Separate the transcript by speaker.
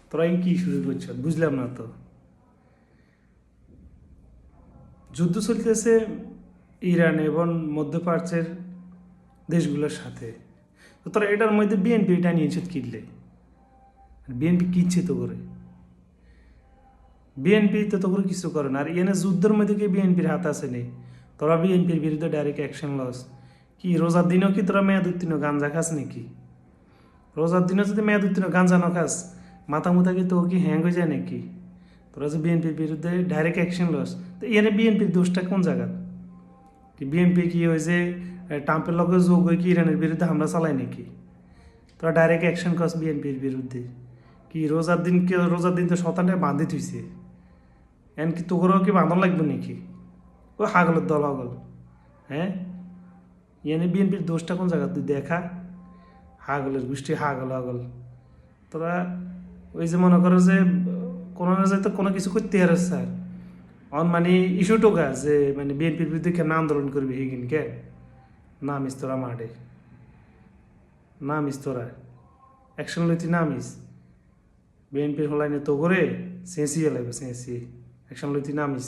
Speaker 1: তোরা কি শুরু করছ বুঝলাম না তো। যুদ্ধ চলতেছে ইরান এবং মধ্যপ্রাচ্যের দেশগুলোর সাথে, তো তোরা এটার মধ্যে বিএনপি এটা নিয়েছে কিনলে, বিএনপি কিচ্ছে তো করে, বিএনপি তো করে কিছু করে না। আর এনে যুদ্ধের মধ্যে কি বিএনপির হাত আছে নেই? তোরা বিএনপির বিরুদ্ধে ডাইরেক্ট অ্যাকশন লস কি? রোজার দিনও কি তোরা মেয়াদ উত্তীর্ণ গাঞ্জা খাস নাকি? রোজার দিনও যদি মেয়াদ উত্তীর্ণ গাঞ্জা না খাস, মাথা মুথা কি তো কি হ্যাং হয়ে যায় নাকি? তোরা যে বিএনপির বিরুদ্ধে ডাইরেক্ট অ্যাকশন লস, তো এনে বিএনপির দোষটা কোন জায়গা? কি বিএনপি কি ওই যে ট্রাম্পের লগে যোগ হয়ে কি ইরানের বিরুদ্ধে হামলা চালায় নাকি? তোরা ডাইরেক্ট অ্যাকশন করস বিএনপির বিরুদ্ধে। কি রোজার দিন তো শতানে বাঁধি থুইছে, এন কি তোকেরও কি বাঁধন লাগবে নাকি? ও হাগলের দল হগল, হ্যাঁ? এনে বিএনপির দোষটা কোন জায়গা তুই দেখা। হাগলের গোষ্ঠী হাগল হাগল তোরা। ওই যে মনে করো যে কোনো না তো কোনো কিছু করতে আর স্যার অন মানে ইস্যু টোকা যে মানে বিএনপির বিরুদ্ধে কেন আন্দোলন করবি হিগিন কে নামিস তোরা মাঠে, নামিস তোরা অ্যাকশন লইতি, নামিস বিএনপির হলাইনে তো করে চেঁচিয়ে লাগবে, চেঁচিয়ে অ্যাকশন লইতি নামিস।